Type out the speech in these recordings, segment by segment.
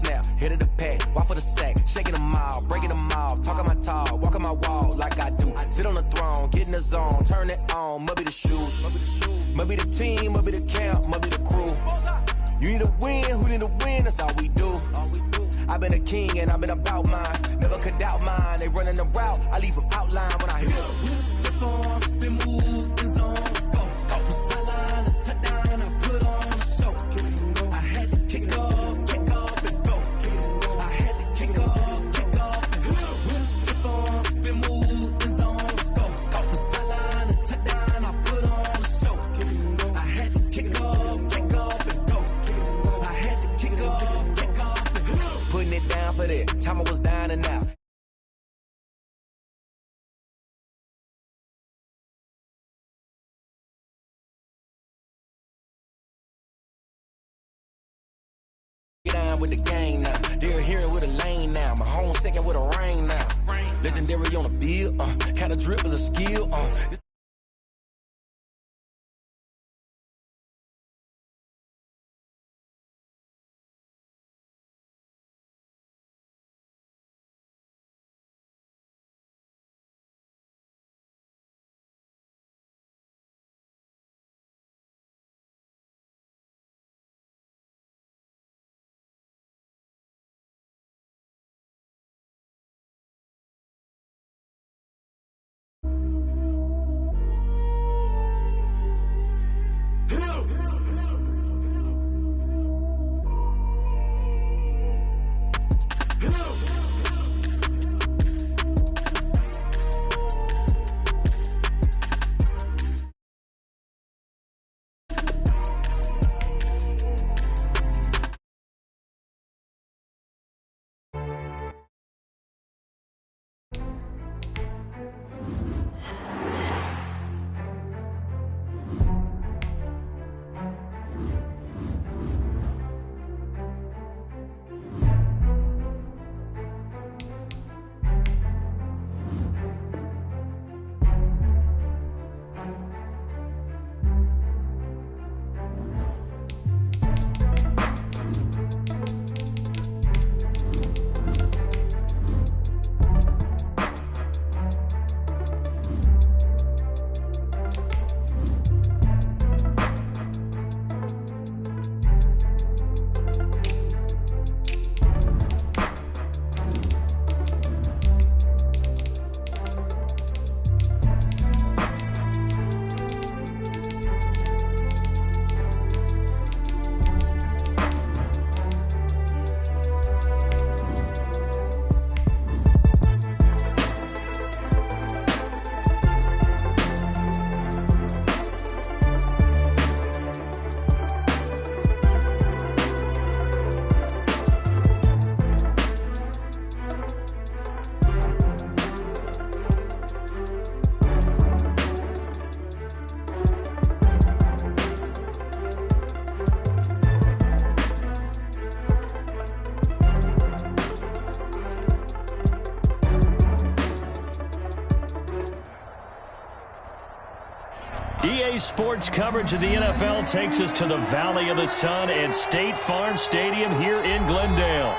snap, hit of the pack, walk for the sack, shaking them all, breaking them off, talking my talk, walking my wall like I do. Sit on the throne, get in the zone, turn it on, must be the shoes, must be the team, must be the camp, must be the crew. You need a win, who need a win, that's all we do. I've been a king and I've been about mine, never could doubt mine. They running the route, I leave them outline when I hear them. With a stiff arm, spin move, in zone, scope. From sideline to touchdown, I put on a show. I had to kick off and go. I had to kick off and go. With a stiff arm, spin move, in zone, scope. From sideline to touchdown, I put on a show. I had to kick off and go. I had to kick off and go. Putting it down for that, time I was down and out. With the gang now, they're here with a lane now. My home second with a ring now. Legendary on the field, kind of drip is a skill. EA Sports coverage of the NFL takes us to the Valley of the Sun and State Farm Stadium here in Glendale.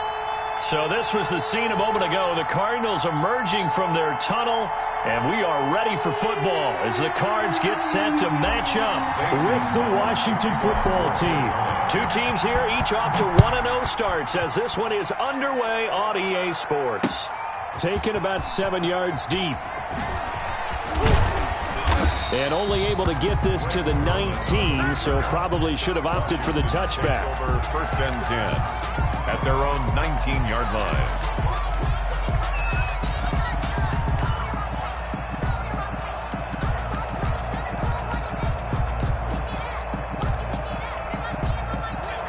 So this was the scene a moment ago. The Cardinals emerging from their tunnel, and we are ready for football as the Cards get set to match up with the Washington football team. Two teams here, each off to 1-0 starts as this one is underway on EA Sports. Taken about 7 yards deep. And only able to get this to the 19, so probably should have opted for the touchback. Over 1st and 10 at their own 19-yard line.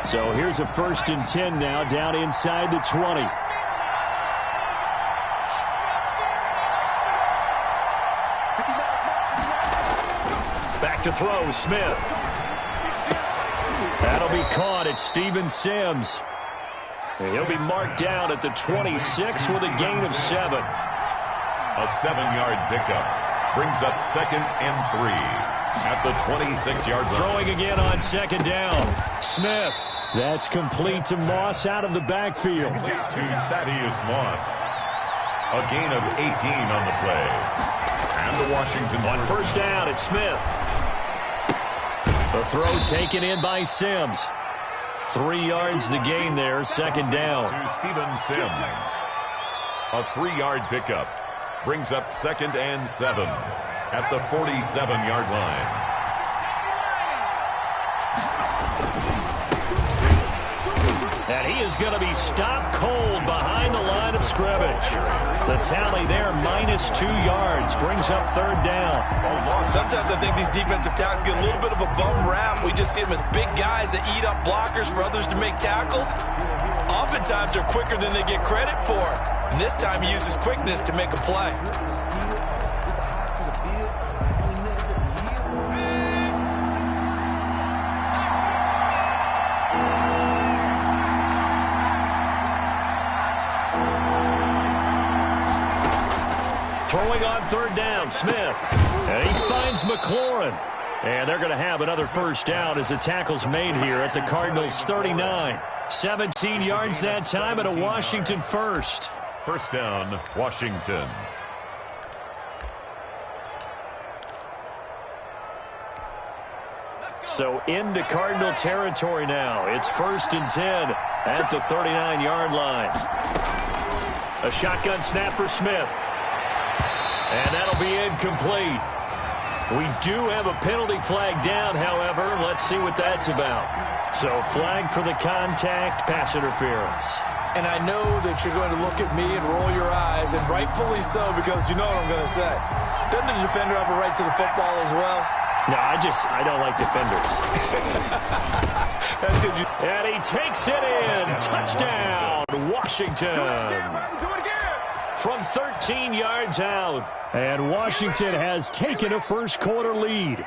So here's a 1st and 10 now down inside the 20. To throw, Smith. That'll be caught at Steven Sims. He'll be marked down at the 26 with a gain of 7. A 7-yard pickup brings up 2nd and 3 at the 26-yard line. Throwing again on 2nd down. Smith That's complete to Moss out of the backfield. To Thaddeus Moss. A gain of 18 on the play. And the Washington on first down, it's Smith. The throw taken in by Sims. 3 yards the gain there, second down. To Steven Sims. A 3-yard pickup. Brings up 2nd and 7 at the 47-yard line. And he is going to be stopped cold behind the line of scrimmage. The tally there, -2 yards, brings up third down. Sometimes I think these defensive tackles get a little bit of a bum rap. We just see them as big guys that eat up blockers for others to make tackles. Oftentimes they're quicker than they get credit for. And this time he uses quickness to make a play. Throwing on third down, Smith. And he finds McLaurin. And they're going to have another first down as the tackle's made here at the Cardinals' 39. 17 yards that time and a Washington first. First down, Washington. So into Cardinal territory now. It's 1st and 10 at the 39-yard line. A shotgun snap for Smith. And that'll be incomplete. We do have a penalty flag down, however. Let's see what that's about. So flag for the contact, pass interference. And I know that you're going to look at me and roll your eyes, and rightfully so, because you know what I'm going to say. Doesn't the defender have a right to the football as well? No, I don't like defenders. That's good. And he takes it in. Touchdown, Washington. From 13 yards out. And Washington has taken a first-quarter lead.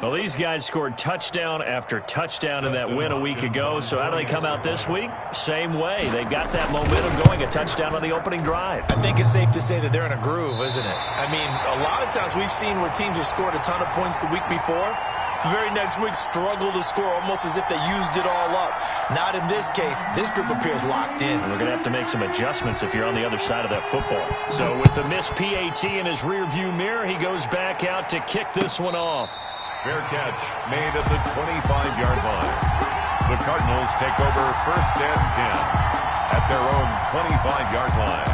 Well, these guys scored touchdown after touchdown in that win a week ago. So how do they come out this week? Same way. They've got that momentum going, a touchdown on the opening drive. I think it's safe to say that they're in a groove, isn't it? I mean, a lot of times we've seen where teams have scored a ton of points the week before. The very next week struggle to score almost as if they used it all up. Not in this case. This group appears locked in. And we're going to have to make some adjustments if you're on the other side of that football. So with the missed PAT in his rearview mirror, he goes back out to kick this one off. Fair catch made at the 25-yard line. The Cardinals take over 1st and 10 at their own 25-yard line.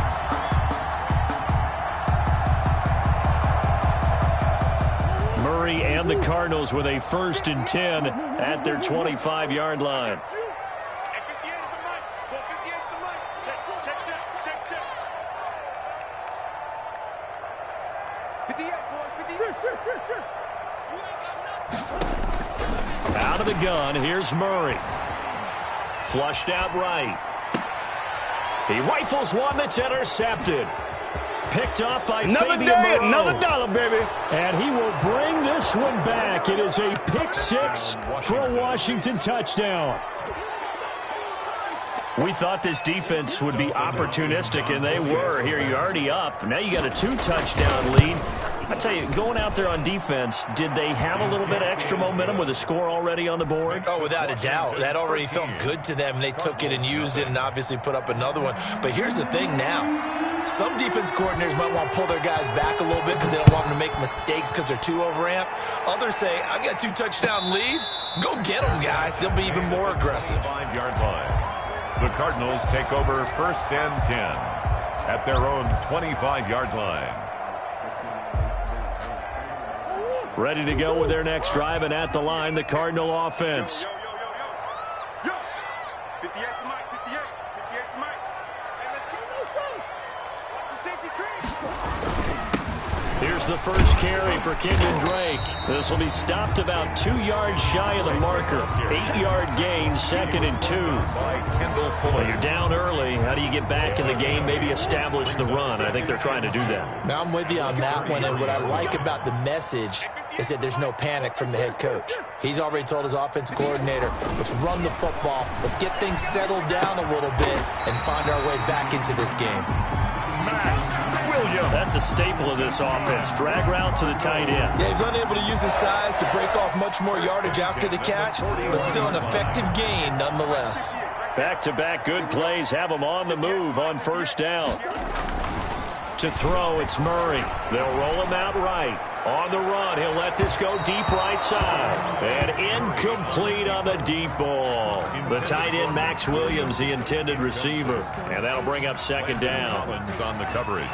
Murray and the Cardinals with a 1st and 10 at their 25-yard line. Out of the gun, here's Murray. Flushed out right. He rifles one that's intercepted. Picked up by another Fabian day, Moreau. another dollar, baby. And he will bring this one back. It is a pick six for a Washington touchdown. We thought this defense would be opportunistic, and they were. Here, you're already up. Now you got a 2-touchdown lead. I tell you, going out there on defense, did they have a little bit of extra momentum with a score already on the board? Oh, without a doubt. That already felt good to them. They took it and used it and obviously put up another one. But here's the thing now. Some defense coordinators might want to pull their guys back a little bit because they don't want them to make mistakes because they're too overamped. Others say, I got a 2-touchdown lead. Go get them, guys. They'll be even more aggressive. 5-yard line. The Cardinals take over 1st and 10 at their own 25-yard line. Ready to go with their next drive, and at the line, the Cardinal offense. Here's the first carry for Kenyon Drake. This will be stopped about 2 yards shy of the marker. 8-yard gain, 2nd and 2. Well, you're down early. How do you get back in the game, maybe establish the run? I think they're trying to do that. Now, I'm with you on that one, and what I like about the message is that there's no panic from the head coach. He's already told his offensive coordinator, let's run the football, let's get things settled down a little bit and find our way back into this game. Max Williams. That's a staple of this offense. Drag route to the tight end. Yeah, he's unable to use his size to break off much more yardage after the catch, but still an effective gain nonetheless. Back-to-back good plays have him on the move on first down. To throw, it's Murray. They'll roll him out right. On the run, he'll let this go deep right side. And incomplete on the deep ball. The tight end, Max Williams, the intended receiver. And that'll bring up second down. Collins on the coverage.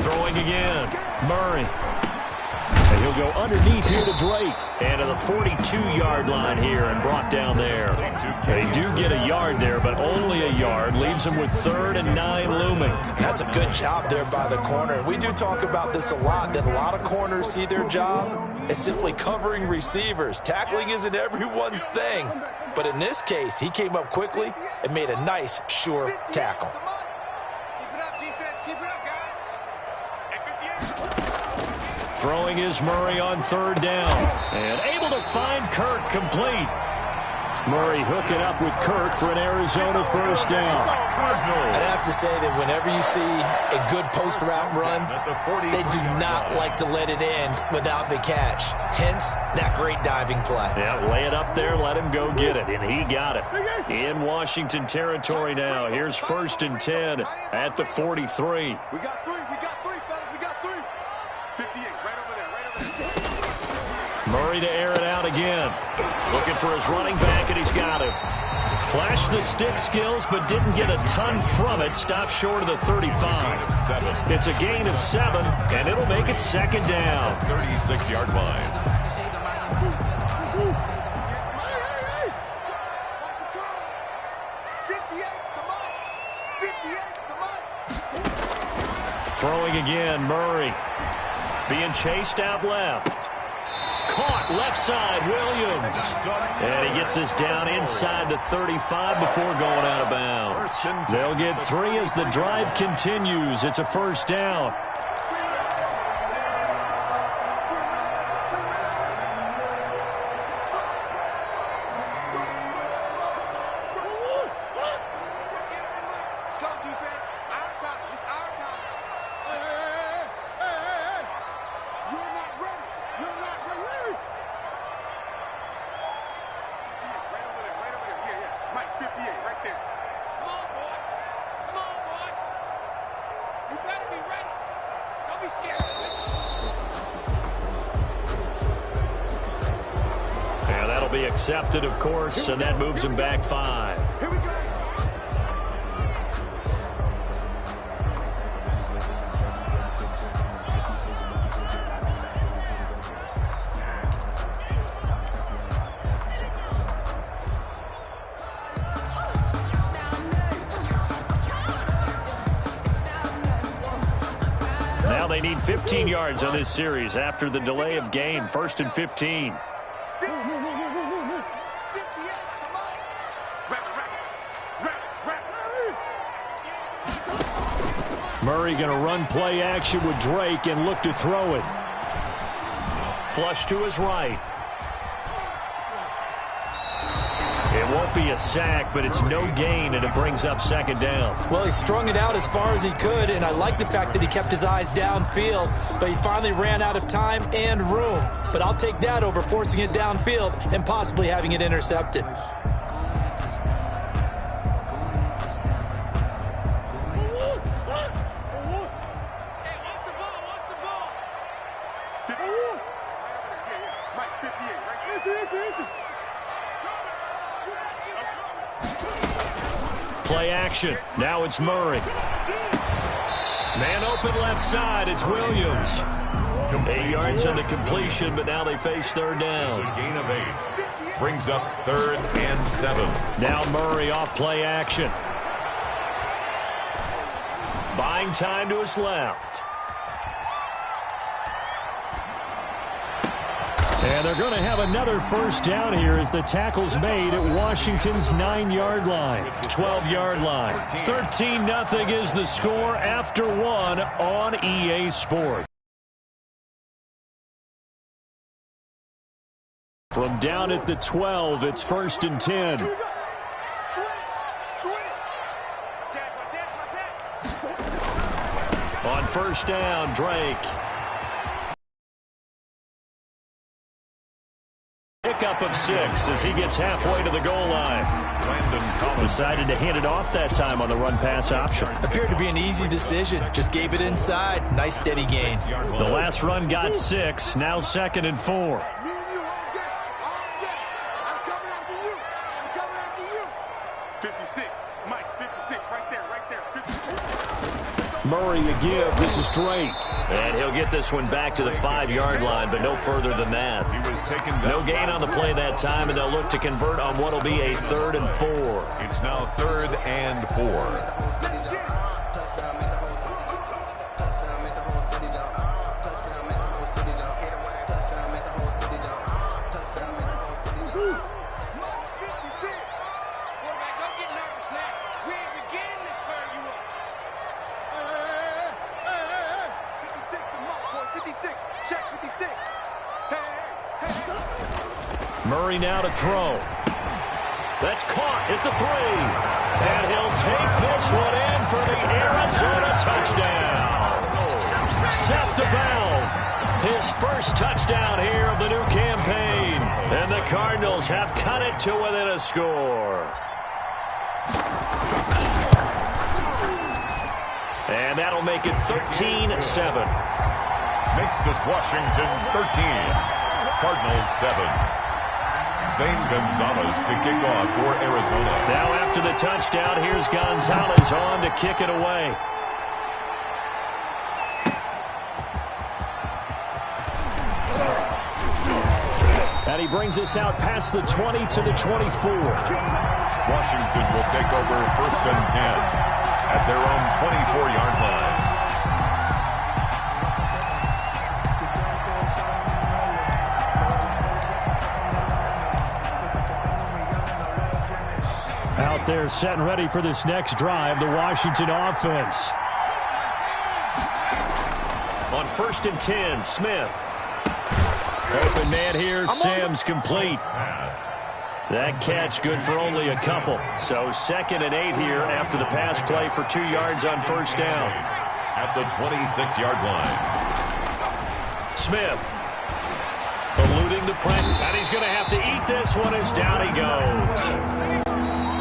Throwing again, Murray. And he'll go underneath here to Drake. And to the 42-yard line here and brought down there. They do get a yard there, but only a yard. Leaves them with 3rd and 9 looming. That's a good job there by the corner. We do talk about this a lot, that a lot of corners see their job as simply covering receivers. Tackling isn't everyone's thing. But in this case, he came up quickly and made a nice, sure tackle. Throwing is Murray on 3rd down. And able to find Kirk complete. Murray hooking up with Kirk for an Arizona first down. I'd have to say that whenever you see a good post route run, they do not like to let it end without the catch. Hence, that great diving play. Yeah, lay it up there, let him go get it, and he got it. In Washington territory now. Here's 1st and 10 at the 43. We got three, fellas, we got three. 58, right over there. Murray to air it out again. Looking for his running back, and he's got him. Flashed the stick skills, but didn't get a ton from it. Stopped short of the 35. It's a gain of 7, and it'll make it second down. 36-yard line. Throwing again, Murray. Being chased out left. Caught left side, Williams. And he gets us down inside the 35 before going out of bounds. They'll get 3 as the drive continues. It's a first down. Yeah, that'll be accepted, of course, and that moves him back 5. Here we go. Now they need 15 yards on this series after the delay of game. 1st and 15. Murray going to run play action with Drake and look to throw it. Flush to his right. It won't be a sack, but it's no gain, and it brings up second down. Well, he strung it out as far as he could, and I like the fact that he kept his eyes downfield, but he finally ran out of time and room. But I'll take that over forcing it downfield and possibly having it intercepted. Play action. Now it's Murray. Man open left side. It's Williams. 8 yards on the completion, but now they face 3rd down. It's a gain of 8. Brings up 3rd and 7. Now Murray off play action. Buying time to his left. And they're going to have another first down here as the tackle's made at Washington's 9-yard line, 12-yard line. 13-0 is the score after one on EA Sports. From down at the 12, it's 1st and 10. On first down, Drake. Pickup of 6 as he gets halfway to the goal line. Decided to hand it off that time on the run-pass option. Appeared to be an easy decision. Just gave it inside. Nice steady gain. The last run got 6. Now 2nd and 4. 56, Mike, 56, right there, 56. Murray to give. This is Drake. And he'll get this one back to the 5-yard line, but no further than that. He was taken down. No gain on the play that time, and they'll look to convert on what will be a 3rd and 4. It's now 3rd and 4. Murray now to throw. That's caught at the 3. And he'll take this one in for the Arizona touchdown. Seth DeValve, his first touchdown here of the new campaign. And the Cardinals have cut it to within a score. And that'll make it 13-7. Makes this Washington 13. Cardinals 7. Zane Gonzalez to kick off for Arizona. Now after the touchdown, here's Gonzalez on to kick it away. And he brings us out past the 20 to the 24. Washington will take over 1st and 10 at their own 24-yard line. Out there set and ready for this next drive, the Washington offense. On 1st and 10, Smith. Open man here, Sims complete. That catch good for only a couple. So 2nd and 8 here after the pass play for 2 yards on first down. At the 26-yard line. Smith. Eluding the pressure. And he's going to have to eat this one as down he goes.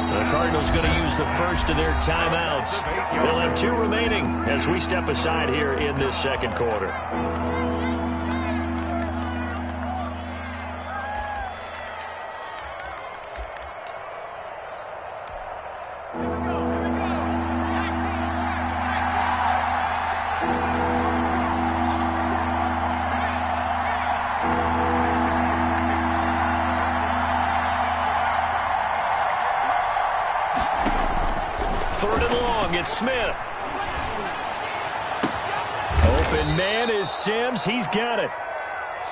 The Cardinals going to use the first of their timeouts. They'll have 2 remaining as we step aside here in this second quarter. It's Smith. Open man is Sims. He's got it.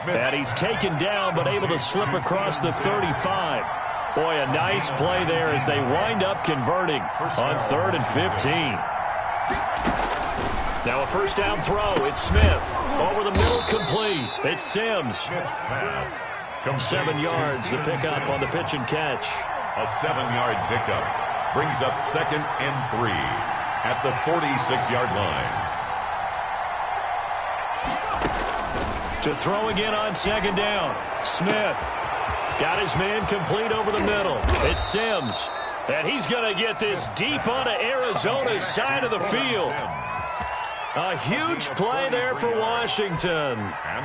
And he's taken down but able to slip across the 35. Boy, a nice play there as they wind up converting on 3rd and 15. Now a first down throw. It's Smith. Over the middle, complete. It's Sims. 7 yards, the pickup on the pitch and catch. A 7-yard pickup. Brings up 2nd and 3 at the 46-yard line. To throw again on 2nd down. Smith got his man complete over the middle. It's Sims. And he's going to get this deep onto Arizona's side of the field. A huge play there for Washington.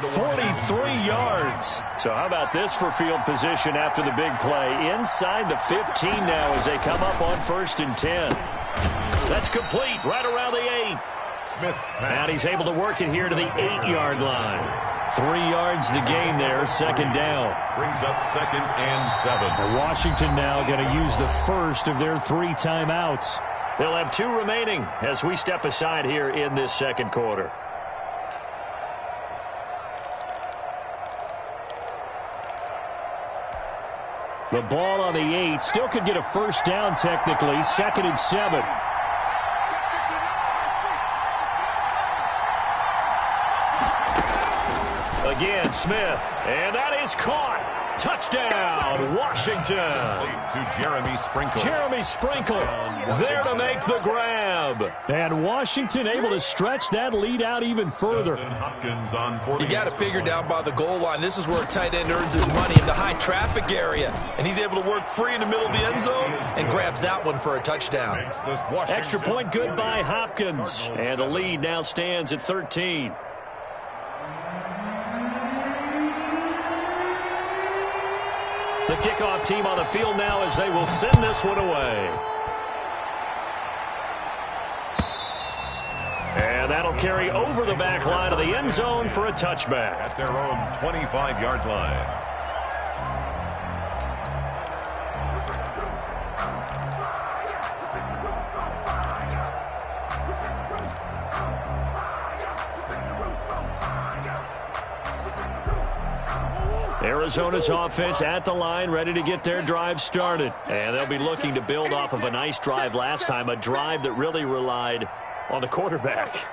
43 yards. So how about this for field position after the big play? Inside the 15 now as they come up on 1st and 10. That's complete right around the 8. Smith's and he's able to work it here to the 8-yard line. 3 yards the gain there, 2nd down. Brings up 2nd and 7. Washington now going to use the first of their 3 timeouts. They'll have 2 remaining as we step aside here in this second quarter. The ball on the 8. Still could get a first down technically. 2nd and 7. Again, Smith. And that is caught. Touchdown, Washington. To Jeremy Sprinkle. Jeremy Sprinkle there to make the grab. And Washington able to stretch that lead out even further. Hopkins on 40. You got to figure down by the goal line. This is where a tight end earns his money in the high traffic area. And he's able to work free in the middle of the end zone and grabs that one for a touchdown. Extra point good by Hopkins. And the lead now stands at 13. The kickoff team on the field now as they will send this one away. And that'll carry over the back line of the end zone for a touchback. At their own 25-yard line. Arizona's offense at the line, ready to get their drive started. And they'll be looking to build off of a nice drive last time, a drive that really relied on the quarterback.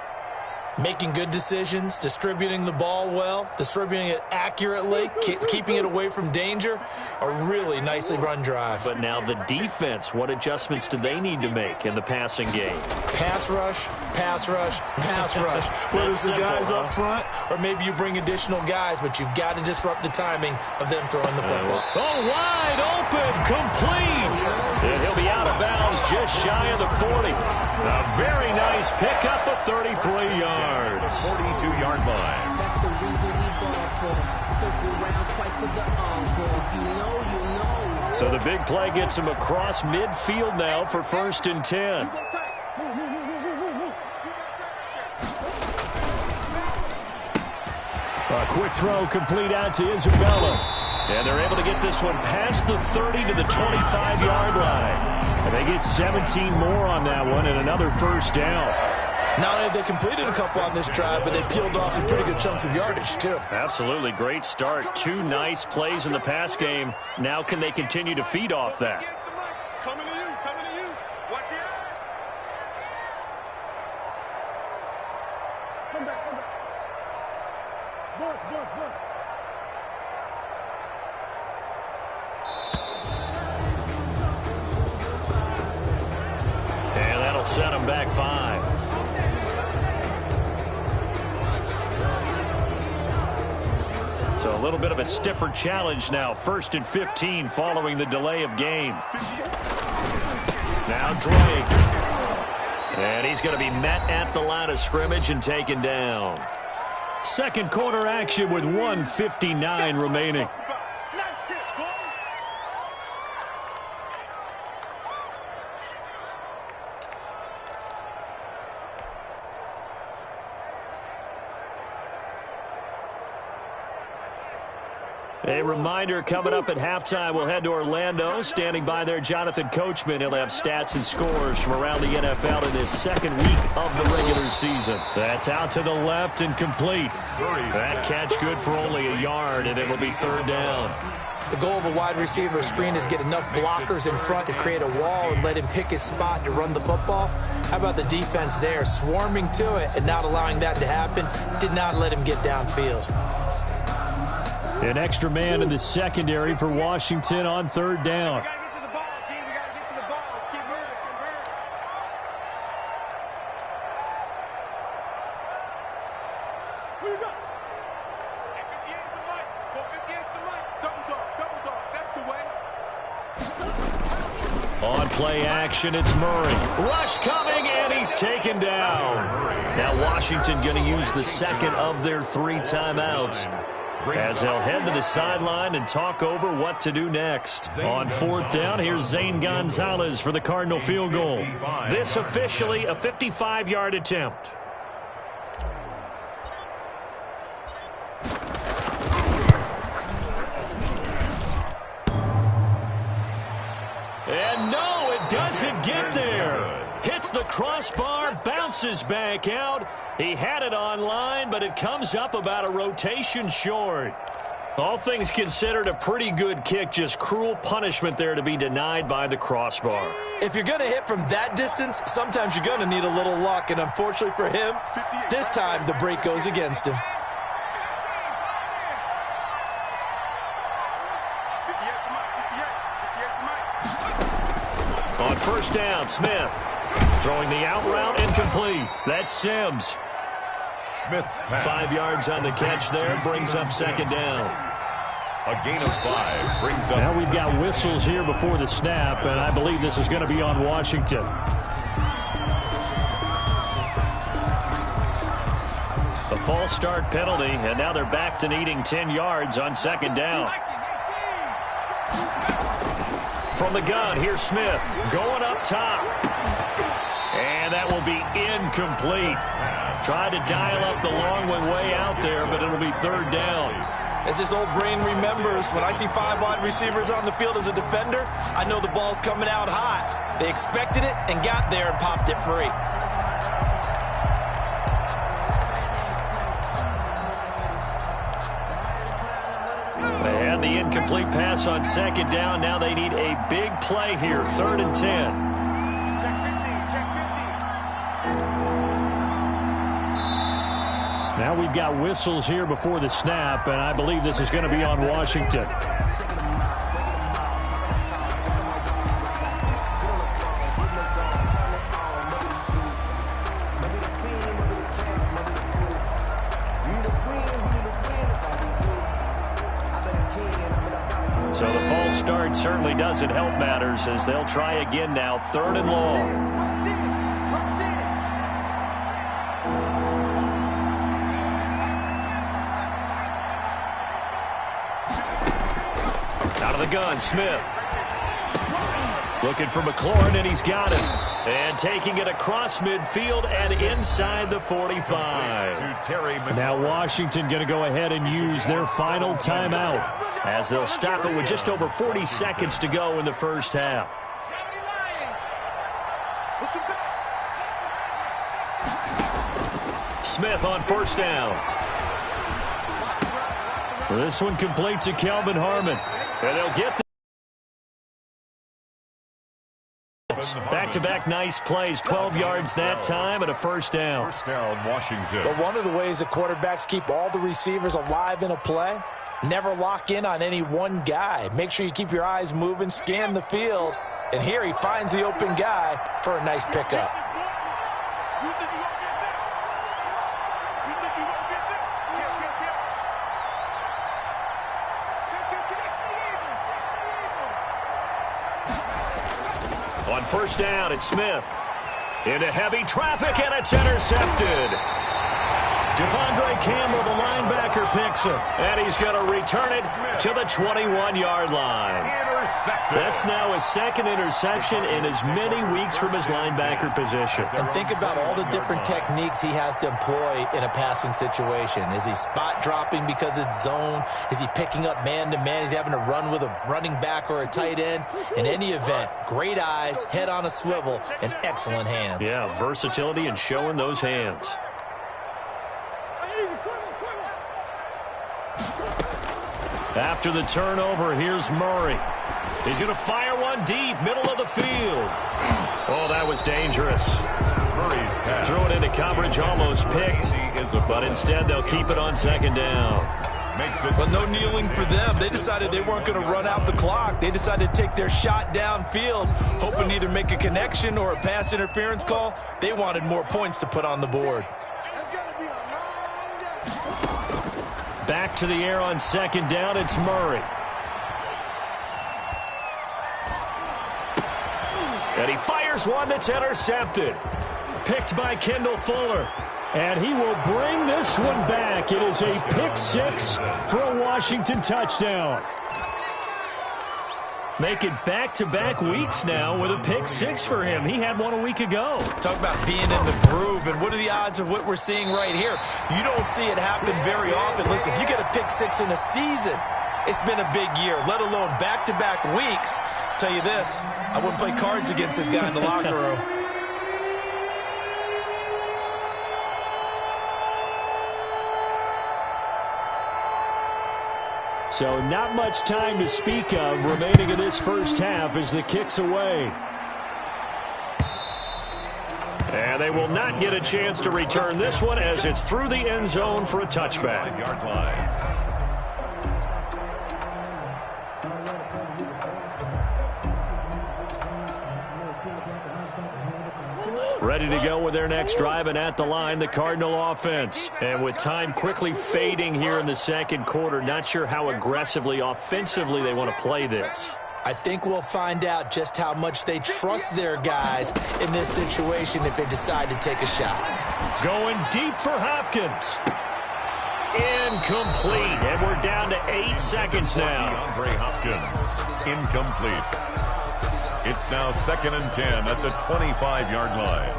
Making good decisions, distributing the ball well, distributing it accurately, keeping it away from danger. A really nicely run drive. But now the defense, what adjustments do they need to make in the passing game? Pass rush, pass rush, pass rush. Whether it's the guys up front or maybe you bring additional guys, but you've got to disrupt the timing of them throwing the football. Oh, wide open, complete. And he'll be out of bounds just shy of the 40. A very nice pickup of 33 yards. 42-yard line. That's the reason we ball for. Circle around twice for the encore. If you know, you know. So the big play gets him across midfield now for 1st and 10. A quick throw complete out to Isabella. And they're able to get this one past the 30 to the 25-yard line. And they get 17 more on that one and another first down. Not only have they completed a couple on this drive, but they peeled off some pretty good chunks of yardage, too. Absolutely. Great start. 2 nice plays in the pass game. Now can they continue to feed off that? Coming to you, coming to you. Watch the eye. Come back, come back. Boards. And that'll set them back 5. So a little bit of a stiffer challenge now. 1st and 15 following the delay of game. Now Drake. And he's going to be met at the line of scrimmage and taken down. Second quarter action with 1:59 remaining. A reminder, coming up at halftime, we'll head to Orlando. Standing by there, Jonathan Coachman. He'll have stats and scores from around the NFL in this second week of the regular season. That's out to the left and complete. That catch good for only a yard, and it'll be 3rd down. The goal of a wide receiver screen is get enough blockers in front to create a wall and let him pick his spot to run the football. How about the defense there, swarming to it and not allowing that to happen? Did not let him get downfield. An extra man in the secondary for Washington on 3rd down. We got to get to the ball, team. We got to get to the ball. Let's keep moving. Who you got? Hey, 58 is the mic. Go 58 is the mic. Double dog. That's the way. On play action, it's Murray. Rush coming, and he's taken down. Now Washington going to use the second of their 3 timeouts, as they'll head to the sideline and talk over what to do next. On 4th down, here's Zane Gonzalez for the Cardinal field goal. This officially a 55-yard attempt. And no, it doesn't get there. Hits the crossbar, bounces back out. He had it on line, but it comes up about a rotation short. All things considered, a pretty good kick. Just cruel punishment there to be denied by the crossbar. If you're going to hit from that distance, sometimes you're going to need a little luck. And unfortunately for him, this time the break goes against him. On first down, Smith throwing the out route, incomplete. That's Sims. Smith's pass. 5 yards on the catch there, brings up second down. A gain of 5 brings up. Now we've got whistles here before the snap, and I believe this is going to be on Washington. A false start penalty, and now they're back to needing 10 yards on second down. From the gun, here's Smith going up top. And that will be incomplete. Tried to dial up the long one way out there, but it'll be third down. As this old brain remembers, when I see 5 wide receivers on the field as a defender, I know the ball's coming out hot. They expected it and got there and popped it free. They had the incomplete pass on second down. Now they need a big play here, 3rd and 10. Now we've got whistles here before the snap, and I believe this is going to be on Washington. So the false start certainly doesn't help matters as they'll try again now, 3rd and long. The gun, Smith. Looking for McLaurin, and he's got it. And taking it across midfield and inside the 45. Now Washington going to go ahead and use their final timeout as they'll stop it with just over 40 seconds to go in the first half. Smith on first down. This one complete to Kelvin Harmon. And they'll get back-to-back nice plays, 12 yards that time and a first down. First down, Washington. But one of the ways that quarterbacks keep all the receivers alive in a play, never lock in on any one guy. Make sure you keep your eyes moving, scan the field. And here he finds the open guy for a nice pickup. On first down, it's Smith. Into heavy traffic, and it's intercepted. Devondre Campbell, the linebacker, picks it. And he's going to return it to the 21-yard line. Intercepted. That's now his second interception in as many weeks from his linebacker position. And think about all the different techniques he has to employ in a passing situation. Is he spot dropping because it's zone? Is he picking up man-to-man? Is he having to run with a running back or a tight end? In any event, great eyes, head on a swivel, and excellent hands. Yeah, versatility and showing those hands. After the turnover, here's Murray. He's going to fire one deep, middle of the field. Oh, that was dangerous. Murray's pass. Threw it into coverage, almost picked. But instead, they'll keep it on second down. Makes it. But no kneeling for them. They decided they weren't going to run out the clock. They decided to take their shot downfield, hoping to either make a connection or a pass interference call. They wanted more points to put on the board. Back to the air on second down, it's Murray. And he fires one that's intercepted. Picked by Kendall Fuller. And he will bring this one back. It is a pick six for a Washington touchdown. Make it back-to-back weeks now with a pick six for him. He had one a week ago. Talk about being in the groove, and what are the odds of what we're seeing right here? You don't see it happen very often. Listen, if you get a pick six in a season, it's been a big year, let alone back-to-back weeks. Tell you this, I wouldn't play cards against this guy in the locker room. So not much time to speak of remaining in this first half as the kick's away. And they will not get a chance to return this one as it's through the end zone for a touchback. Yard line. Ready to go with their next drive, and at the line, the Cardinal offense. And with time quickly fading here in the second quarter, not sure how aggressively, offensively they want to play this. I think we'll find out just how much they trust their guys in this situation if they decide to take a shot. Going deep for Hopkins. Incomplete, and we're down to 8 seconds now. DeAndre Hopkins, incomplete. It's now 2nd and 10 at the 25-yard line.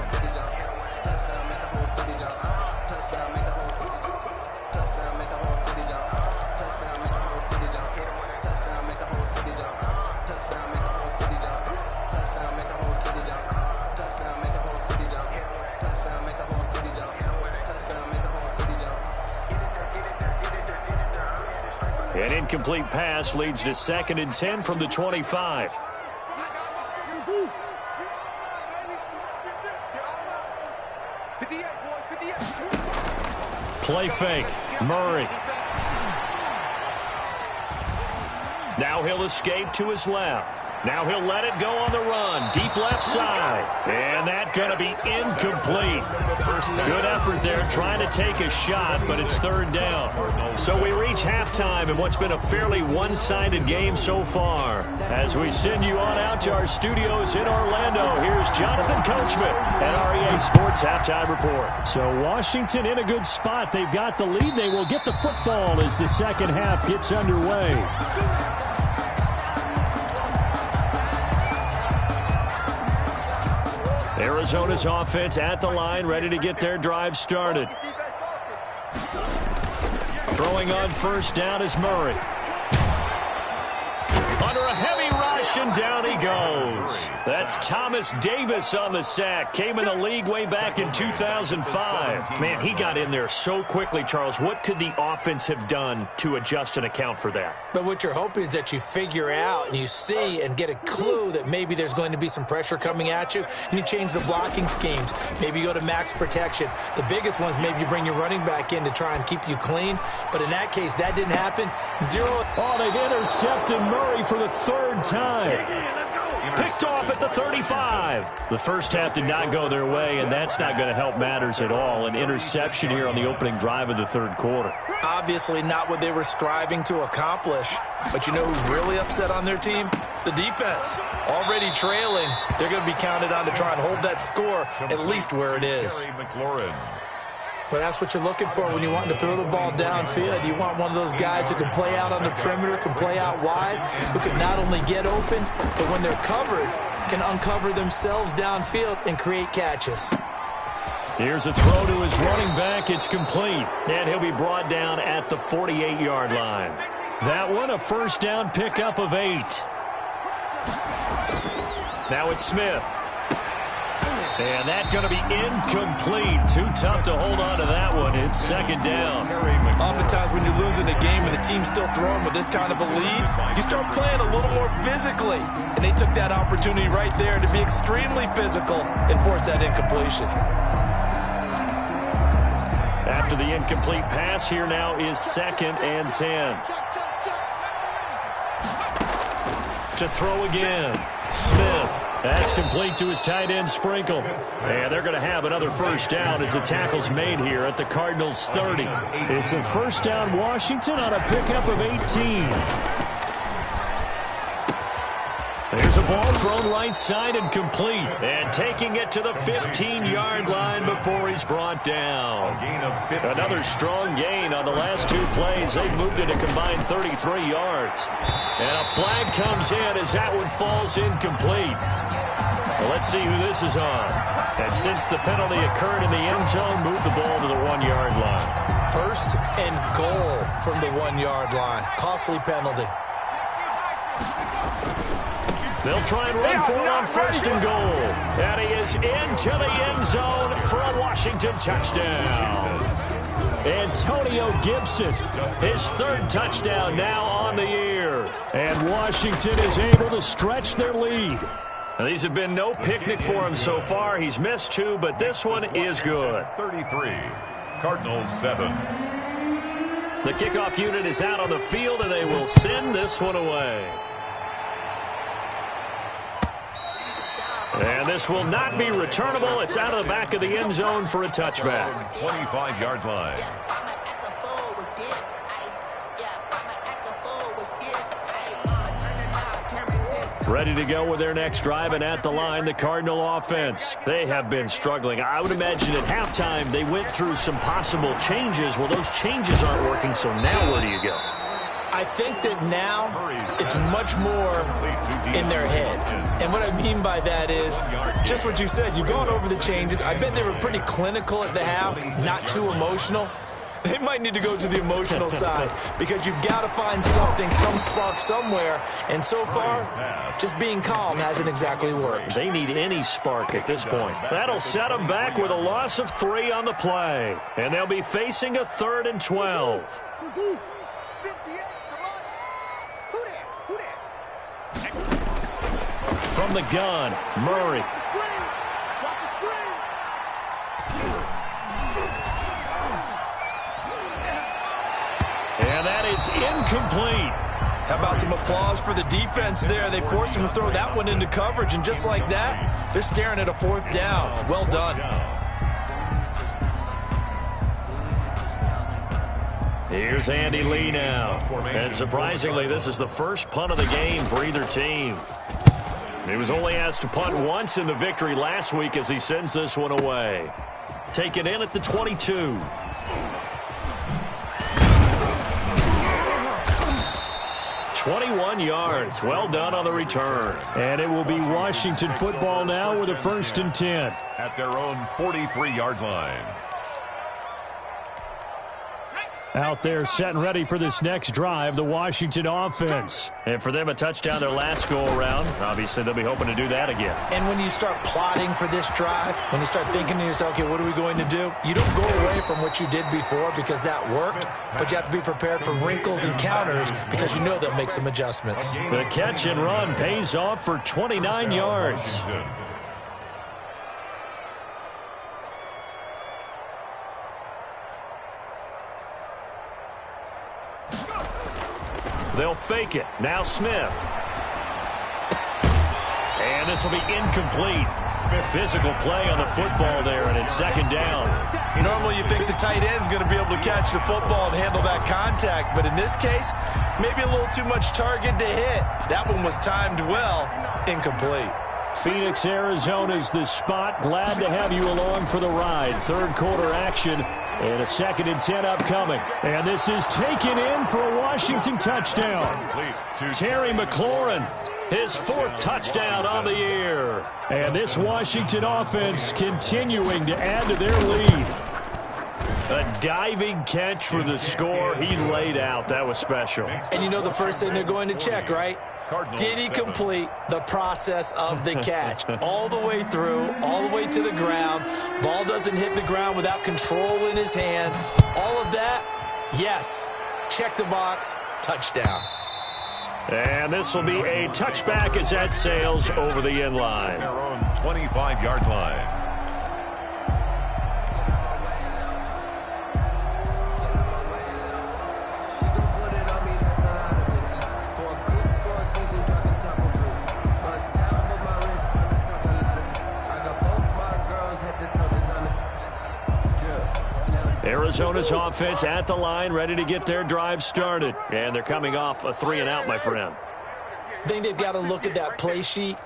An incomplete pass leads to 2nd and 10 from the 25. Play fake. Murray. Now he'll escape to his left. Now he'll let it go on the run. Deep left side. And that's going to be incomplete. Good effort there trying to take a shot, but it's 3rd down. So we reach halftime in what's been a fairly one-sided game so far. As we send you on out to our studios in Orlando, here's Jonathan Coachman at REA Sports Halftime Report. So Washington in a good spot. They've got the lead. They will get the football as the second half gets underway. Arizona's offense at the line, ready to get their drive started. Throwing on 1st down is Murray. Under a heavy rush, and down he goes. That's Thomas Davis on the sack. Came in the league way back in 2005. Man, he got in there so quickly, Charles. What could the offense have done to adjust and account for that? But what you're hoping is that you figure out and you see and get a clue that maybe there's going to be some pressure coming at you, and you change the blocking schemes. Maybe you go to max protection. The biggest one is maybe you bring your running back in to try and keep you clean. But in that case, that didn't happen. 0. Oh, they've intercepted Murray for the 3rd time. Picked off at the 35. The first half did not go their way, and that's not going to help matters at all. An interception here on the opening drive of the 3rd quarter. Obviously not what they were striving to accomplish. But you know who's really upset on their team? The defense. Already trailing. They're going to be counted on to try and hold that score at least where it is. But that's what you're looking for when you want to throw the ball downfield. You want one of those guys who can play out on the perimeter, can play out wide, who can not only get open, but when they're covered, can uncover themselves downfield and create catches. Here's a throw to his running back. It's complete. And he'll be brought down at the 48-yard line. That one, a 1st down pickup of 8. Now it's Smith. And that's going to be incomplete. Too tough to hold on to that one. It's 2nd down. Oftentimes when you're losing a game and the team's still throwing with this kind of a lead, you start playing a little more physically. And they took that opportunity right there to be extremely physical and force that incompletion. After the incomplete pass, here now is 2nd and 10. To throw again. Smith. That's complete to his tight end, Sprinkle. And they're going to have another 1st down as the tackle's made here at the Cardinals' 30. It's a 1st down Washington on a pickup of 18. There's a ball thrown right side and complete. And taking it to the 15-yard line before he's brought down. Another strong gain on the last 2 plays. They've moved it a combined 33 yards. And a flag comes in as that one falls incomplete. Well, let's see who this is on. And since the penalty occurred in the end zone, move the ball to the 1-yard line. 1st and goal from the 1-yard line. Costly penalty. They'll try and run for it on 1st and goal. And he is into the end zone for a Washington touchdown. Antonio Gibson, his 3rd touchdown now on on the year. And Washington is able to stretch their lead. Now, these have been no picnic for him so far. He's missed 2, but this one is good. 33, Cardinals 7. The kickoff unit is out on the field, and they will send this one away. And this will not be returnable. It's out of the back of the end zone for a touchback. 25-yard line. Ready to go with their next drive, and at the line, the Cardinal offense. They have been struggling. I would imagine at halftime they went through some possible changes. Well, those changes aren't working, so now where do you go? I think that now it's much more in their head. And what I mean by that is just what you said. You've gone over the changes. I bet they were pretty clinical at the half, not too emotional. They might need to go to the emotional side because you've got to find something, some spark somewhere. And so far, just being calm hasn't exactly worked. They need any spark at this point. That'll set them back with a loss of 3 on the play. And they'll be facing a 3rd and 12. From the gun, Murray. And that is incomplete. How about some applause for the defense there? They forced him to throw that one into coverage, and just like that, they're staring at a 4th down. Well done. Here's Andy Lee now. And surprisingly, this is the first punt of the game for either team. He was only asked to punt once in the victory last week as he sends this one away. Taken in at the 22. "21 yards. Well done on the return. And it will be Washington football now with a 1st and 10. At their own 43-yard line. Out there set and ready for this next drive, the Washington offense. And for them, a touchdown their last go-around. Obviously, they'll be hoping to do that again. And when you start plotting for this drive, when you start thinking to yourself, okay, what are we going to do? You don't go away from what you did before because that worked, but you have to be prepared for wrinkles and counters because you know they'll make some adjustments. The catch and run pays off for 29 yards. They'll fake it. Now Smith. And this will be incomplete. Physical play on the football there, and it's 2nd down. Normally you think the tight end's going to be able to catch the football and handle that contact, but in this case, maybe a little too much target to hit. That one was timed well. Incomplete. Phoenix, Arizona's the spot. Glad to have you along for the ride. 3rd quarter action. And a 2nd and 10 upcoming. And this is taken in for a Washington touchdown. Terry McLaurin, his 4th touchdown on the year. And this Washington offense continuing to add to their lead. A diving catch for the score he laid out. That was special. And you know the first thing they're going to check, right? Did he complete the process of the catch? All the way through, all the way to the ground. Ball doesn't hit the ground without control in his hands. All of that, yes. Check the box, touchdown. And this will be a touchback as that sails over the end line. Their own 25-yard line. Arizona's offense at the line, ready to get their drive started. And they're coming off a 3-and-out, my friend. I think they've got to look at that play sheet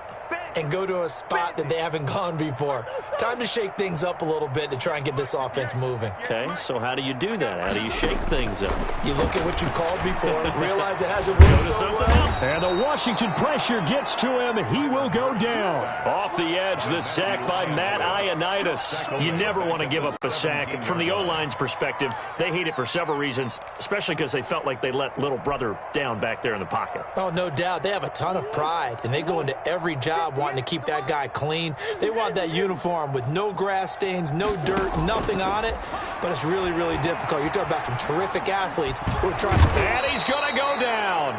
and go to a spot that they haven't gone before. Time to shake things up a little bit to try and get this offense moving. Okay, so how do you do that? How do you shake things up? You look at what you've called before, realize it hasn't worked so well. And the Washington pressure gets to him, and he will go down. Off the edge, the sack by Matt Ioannidis. You never want to give up a sack. From the O-line's perspective, they hate it for several reasons, especially because they felt like they let little brother down back there in the pocket. Oh, no doubt. They have a ton of pride, and they go into every job job wanting to keep that guy clean. They want that uniform with no grass stains, no dirt, nothing on it. But it's really, really difficult. You're talking about some terrific athletes who are trying to... And he's going to go down.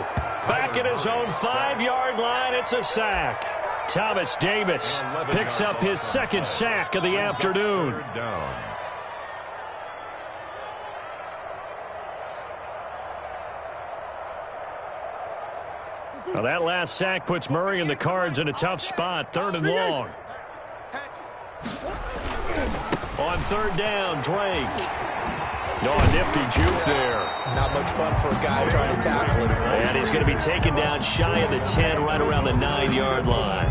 Back at his own 5-yard line, it's a sack. Thomas Davis picks up his second sack of the afternoon. Well, that last sack puts Murray and the Cards in a tough spot, 3rd and long. On 3rd down, Drake. Oh, a nifty juke there. Not much fun for a guy trying to tackle him. And he's going to be taken down shy of the 10, right around the 9-yard line.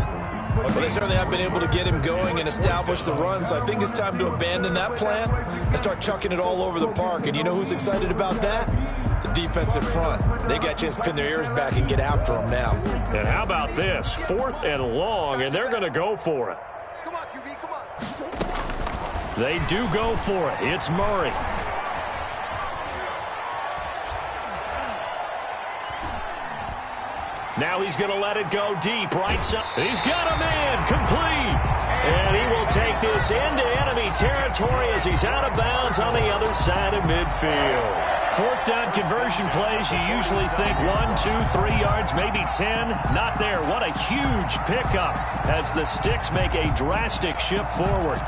Well, they certainly have been able to get him going and establish the run, so I think it's time to abandon that plan and start chucking it all over the park. And you know who's excited about that? The defensive front. They got a chance to pin their ears back and get after him now. And how about this? 4th and long, and they're going to go for it. Come on, QB, come on. They do go for it. It's Murray. Now he's going to let it go deep, right side. He's got a man, complete. And he will take this into enemy territory as he's out of bounds on the other side of midfield. 4th down conversion plays, you usually think 1, 2, 3 yards, maybe 10. Not there. What a huge pickup as the Sticks make a drastic shift forward.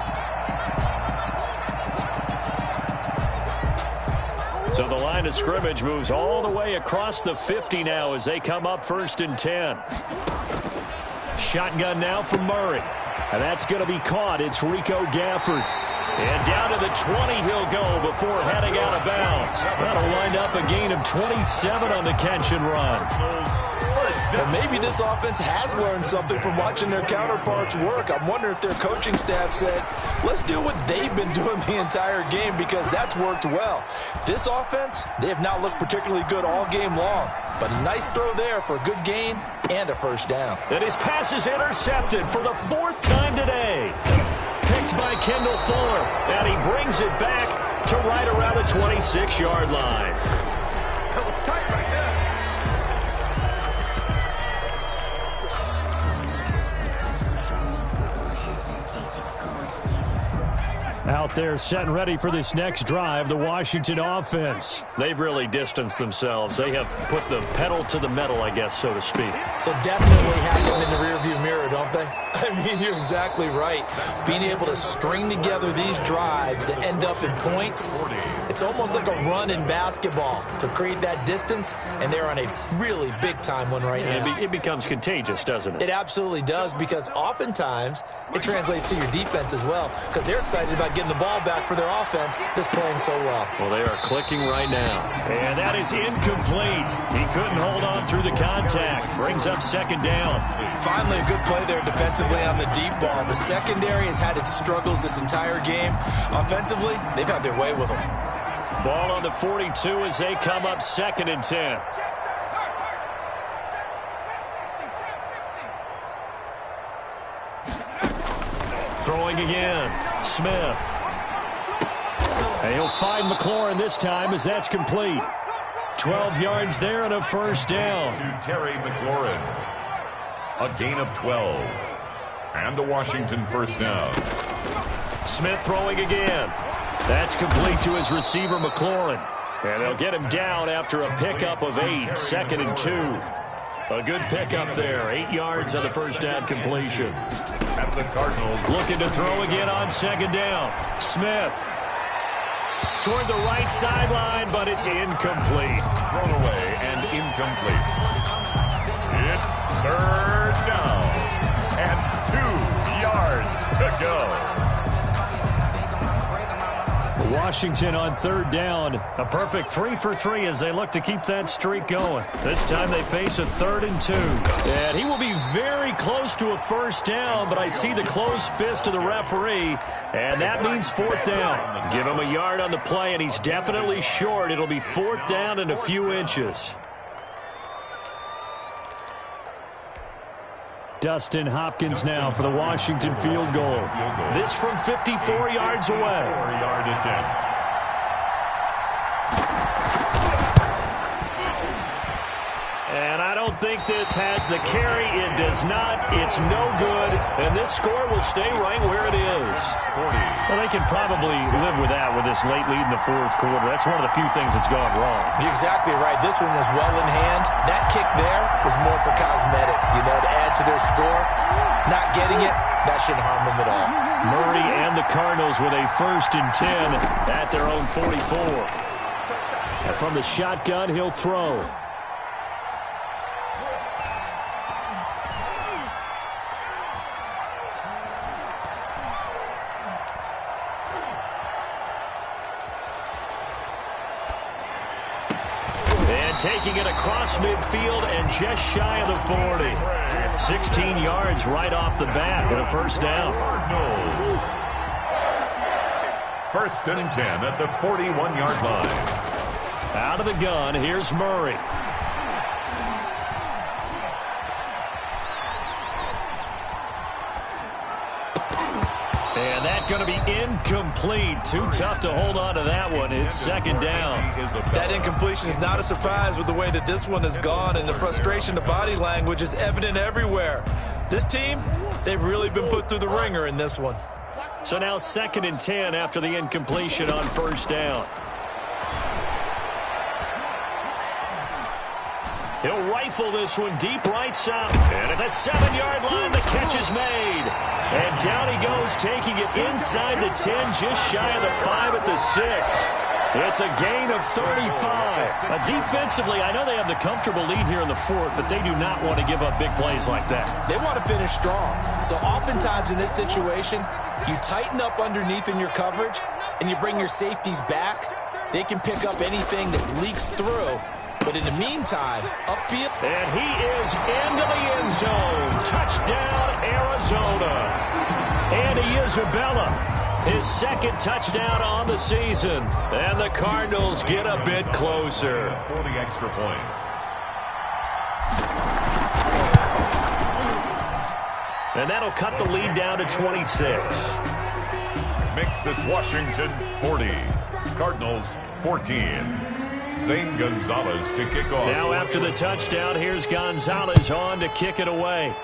So the line of scrimmage moves all the way across the 50 now as they come up 1st and 10. Shotgun now from Murray. And that's going to be caught. It's Rico Gafford. And down to the 20 he'll go before heading out of bounds. That'll wind up a gain of 27 on the catch and run. Well, maybe this offense has learned something from watching their counterparts work. I'm wondering if their coaching staff said, let's do what they've been doing the entire game because that's worked well. This offense, they have not looked particularly good all game long. But a nice throw there for a good gain and a 1st down. And his pass is intercepted for the 4th time today. Picked by Kendall Fuller. And he brings it back to right around the 26-yard line. That was tight right there. Out there set and ready for this next drive, the Washington offense. They've really distanced themselves. They have put the pedal to the metal, I guess, so to speak. So definitely have them in the rearview mirror, don't they? I mean, you're exactly right. Being able to string together these drives that end up in points, it's almost like a run in basketball to create that distance, and they're on a really big-time one right now. It becomes contagious, doesn't it? It absolutely does, because oftentimes it translates to your defense as well, because they're excited about getting the ball back for their offense that's playing so well. Well, they are clicking right now. And that is incomplete. He couldn't hold on through the contact. Brings up 2nd down. Finally, a good play there defensively on the deep ball. The secondary has had its struggles this entire game. Offensively, they've had their way with them. Ball on the 42 as they come up 2nd and 10. Throwing again. Smith. And he'll find McLaurin this time as that's complete. 12 yards there and a 1st down. To Terry McLaurin. A gain of 12. And a Washington 1st down. Smith throwing again. That's complete to his receiver, McLaurin. And they'll get him down after a pickup of 8. 2nd and 2. A good pickup there. 8 yards on the 1st down completion. At the Cardinals. Looking to throw again on 2nd down. Smith. Toward the right sideline, but it's incomplete. Thrown away and incomplete. It's 3rd down. And 2 yards to go. Washington on 3rd down. A perfect 3 for 3 as they look to keep that streak going. This time they face a 3rd and 2. And he will be very close to a 1st down, but I see the closed fist of the referee, and that means 4th down. Give him a yard on the play, and he's definitely short. It'll be 4th down and a few inches. Dustin Hopkins now for the Washington field goal. This from 54 yards away. 4-yard attempt. And I don't think this has the carry. It does not. It's no good. And this score will stay right where it is. Well, they can probably live with that with this late lead in the fourth quarter. That's one of the few things that's gone wrong. You're exactly right. This one was well in hand. That kick there was more for cosmetics, to add to their score. Not getting it, that shouldn't harm them at all. Murray and the Cardinals with a 1st and 10 at their own 44. And from the shotgun, he'll throw. And taking it across midfield and just shy of the 40. 16 yards right off the bat with a 1st down. 1st and 10 at the 41-yard line. Out of the gun, here's Murray. And that's going to be incomplete. Too tough to hold on to that one. It's 2nd down. That incompletion is not a surprise with the way that this one has gone, and the frustration, the body language is evident everywhere. This team, they've really been put through the ringer in this one. So now 2nd and 10 after the incompletion on 1st down. He'll rifle this one deep right side. And at the 7-yard line, the catch is made. And down he goes, taking it inside the 10, just shy of the 5 at the 6. It's a gain of 35. Defensively, I know they have the comfortable lead here in the fourth, but they do not want to give up big plays like that. They want to finish strong. So oftentimes in this situation, you tighten up underneath in your coverage, and you bring your safeties back. They can pick up anything that leaks through. But in the meantime, upfield. And he is into the end zone. Touchdown, Arizona. Andy Isabella, his 2nd touchdown on the season. And the Cardinals get a bit closer. For the extra point. And that'll cut the lead down to 26. Makes this Washington 40. Cardinals 14. Zane Gonzalez to kick off. Now after the touchdown, here's Gonzalez on to kick it away.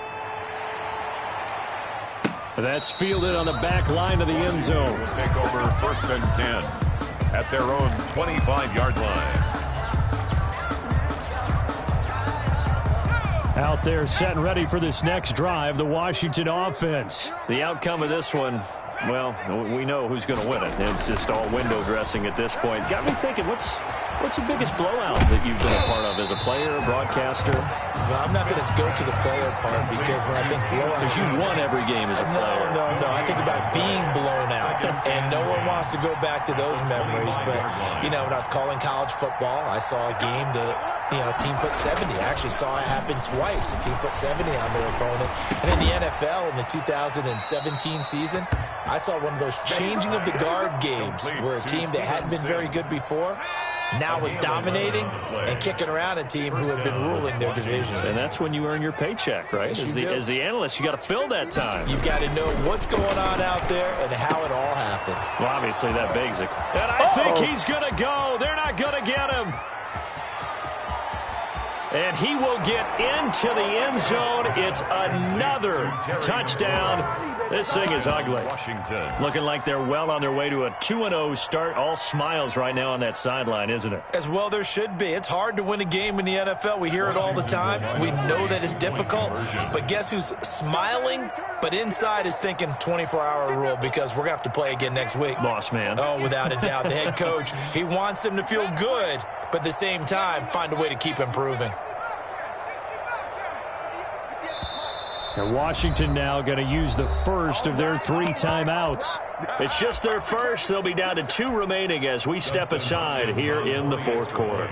That's fielded on the back line of the end zone. Will take over 1st and 10 at their own 25-yard line. Out there set and ready for this next drive, the Washington offense. The outcome of this one, well, we know who's going to win it. It's just all window dressing at this point. Got me thinking, what's the biggest blowout that you've been a part of as a player, broadcaster? Well, I'm not going to go to the player part because when I think blowout... Because you won every game as a player. No. I think about being blown out. And no one wants to go back to those memories. But, when I was calling college football, I saw a game that, a team put 70. I actually saw it happen twice. A team put 70 on their opponent. And in the NFL in the 2017 season, I saw one of those changing of the guard games where a team that hadn't been very good before now was dominating and kicking around a team who had been ruling their division. And that's when you earn your paycheck, right? Yes, as the analyst, you got to fill that time. You've got to know what's going on out there and how it all happened. Well, obviously that begs it. And I think he's going to go. They're not going to get him. And he will get into the end zone. It's another touchdown. This thing is ugly. Washington. Looking like they're well on their way to a 2-0 start. All smiles right now on that sideline, isn't it? As well there should be. It's hard to win a game in the NFL. We hear it all the time. We know that it's difficult. But guess who's smiling, but inside is thinking 24-hour rule because we're going to have to play again next week. Boss man. Oh, without a doubt. The head coach, he wants them to feel good, but at the same time, find a way to keep improving. And Washington now going to use the first of their 3 timeouts. It's just their first. They'll be down to 2 remaining as we step aside here in the fourth quarter.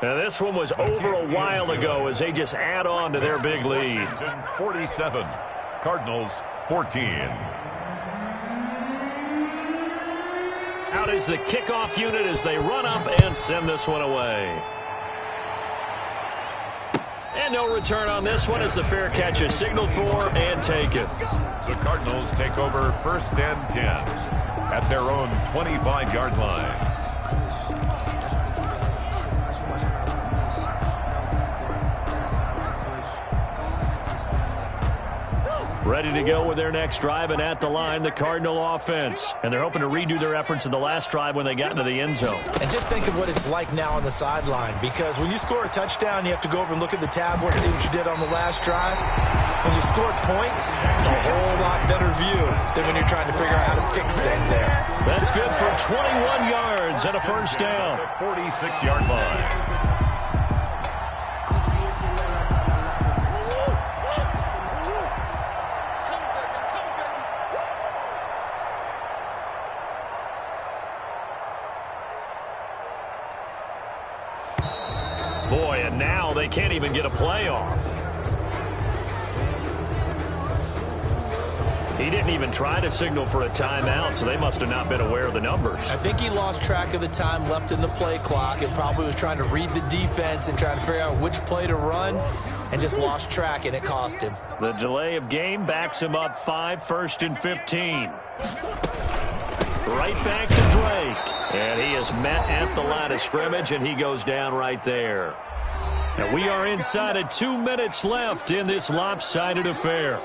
Now this one was over a while ago as they just add on to their big lead. Washington 47. Cardinals 14. Out is the kickoff unit as they run up and send this one away. And no return on this one as the fair catch is signaled for and taken. The Cardinals take over 1st and 10 at their own 25-yard line. Ready to go with their next drive, and at the line, the Cardinal offense. And they're hoping to redo their efforts in the last drive when they got into the end zone. And just think of what it's like now on the sideline, because when you score a touchdown, you have to go over and look at the tablet and see what you did on the last drive. When you scored points, it's a whole lot better view than when you're trying to figure out how to fix things there. That's good for 21 yards and a first down. 46-yard line. Boy, and now they can't even get a playoff. He didn't even try to signal for a timeout, so they must have not been aware of the numbers. I think he lost track of the time left in the play clock and probably was trying to read the defense and trying to figure out which play to run and just lost track, and it cost him. The delay of game backs him up 5, 1st and 15. Right back to Drake. And he is met at the line of scrimmage, and he goes down right there. And we are inside of 2 minutes left in this lopsided affair.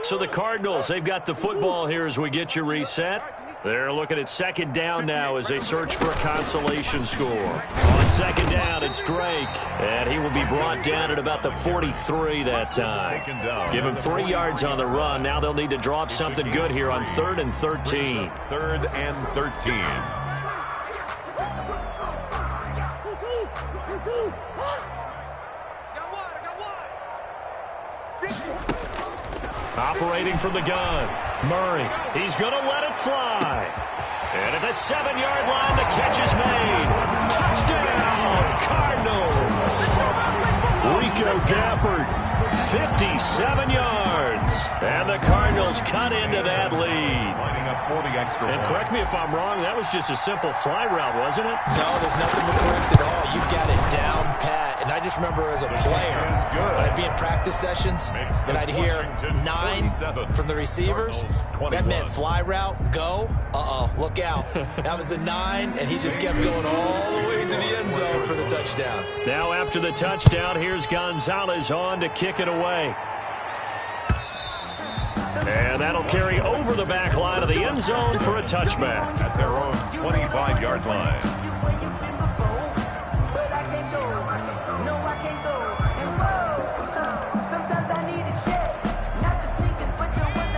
So the Cardinals, they've got the football here as we get you reset. They're looking at 2nd down now as they search for a consolation score. On 2nd down, it's Drake. And he will be brought down at about the 43 that time. Give him 3 yards on the run. Now they'll need to draw up something good here on 3rd and 13. 3rd and 13. Operating from the gun, Murray. He's going to let it fly. And at the 7-yard line, the catch is made. Touchdown, Cardinals. Rico Gafford, 57 yards. And the Cardinals cut into that lead. And correct me if I'm wrong, that was just a simple fly route, wasn't it? No, there's nothing to correct at all. You got it down pat. And I just remember as a player, when I'd be in practice sessions, and I'd hear 9 from the receivers, that meant fly route, go, look out. That was the 9, and he just kept going all the way to the end zone for the touchdown. Now after the touchdown, here's Gonzalez on to kick it away. And that'll carry over the back line of the end zone for a touchback. At their own 25-yard line.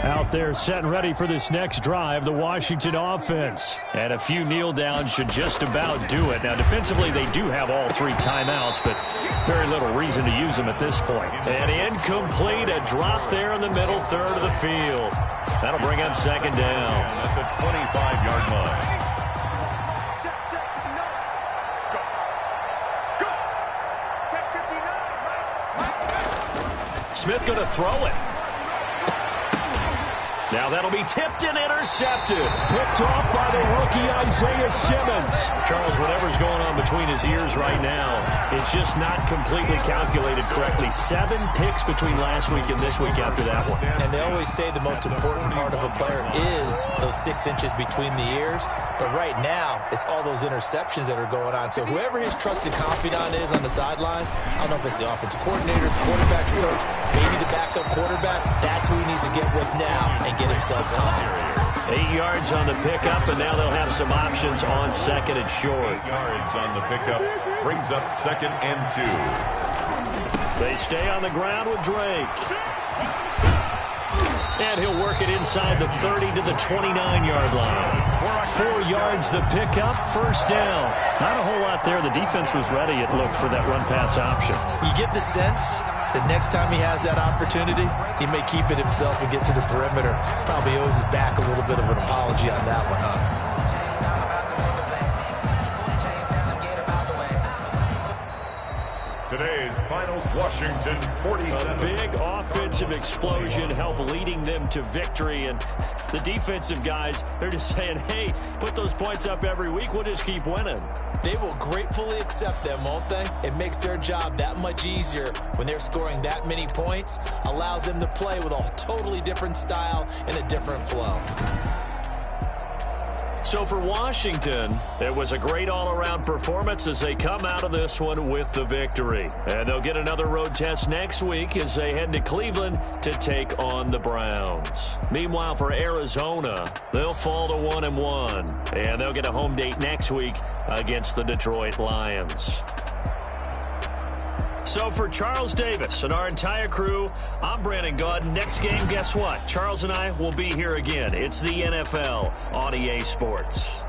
Out there set and ready for this next drive, the Washington offense. And a few kneel downs should just about do it. Now, defensively, they do have all 3 timeouts, but very little reason to use them at this point. And incomplete, a drop there in the middle third of the field. That'll bring up 2nd down. At the 25-yard line. Smith going to throw it. Now that'll be tipped and intercepted. Picked off by the rookie Isaiah Simmons. Charles, whatever's going on between his ears right now, it's just not completely calculated correctly. 7 picks between last week and this week after that one. And they always say the most important part of a player is those 6 inches between the ears. But right now, it's all those interceptions that are going on. So whoever his trusted confidant is on the sidelines, I don't know if it's the offensive coordinator, the quarterback's coach, maybe the backup quarterback, that's who he needs to get with now and get himself calm. 8 yards on the pickup, and now they'll have some options on 2nd and short. 8 yards on the pickup brings up 2nd and 2. They stay on the ground with Drake. And he'll work it inside the 30 to the 29-yard line. 4 yards the pickup, 1st down. Not a whole lot there. The defense was ready, it looked, for that run-pass option. You get the sense that next time he has that opportunity, he may keep it himself and get to the perimeter. Probably owes his back a little bit of an apology on that one, huh? Today's finals, Washington 47. A big offensive explosion helped leading them to victory, and The defensive guys, they're just saying, hey, put those points up every week. We'll just keep winning. They will gratefully accept them, won't they? It makes their job that much easier when they're scoring that many points. Allows them to play with a totally different style and a different flow. So for Washington, it was a great all-around performance as they come out of this one with the victory. And they'll get another road test next week as they head to Cleveland to take on the Browns. Meanwhile, for Arizona, they'll fall to 1-1, and they'll get a home date next week against the Detroit Lions. So for Charles Davis and our entire crew, I'm Brandon Gaudin. Next game, guess what? Charles and I will be here again. It's the NFL on EA Sports.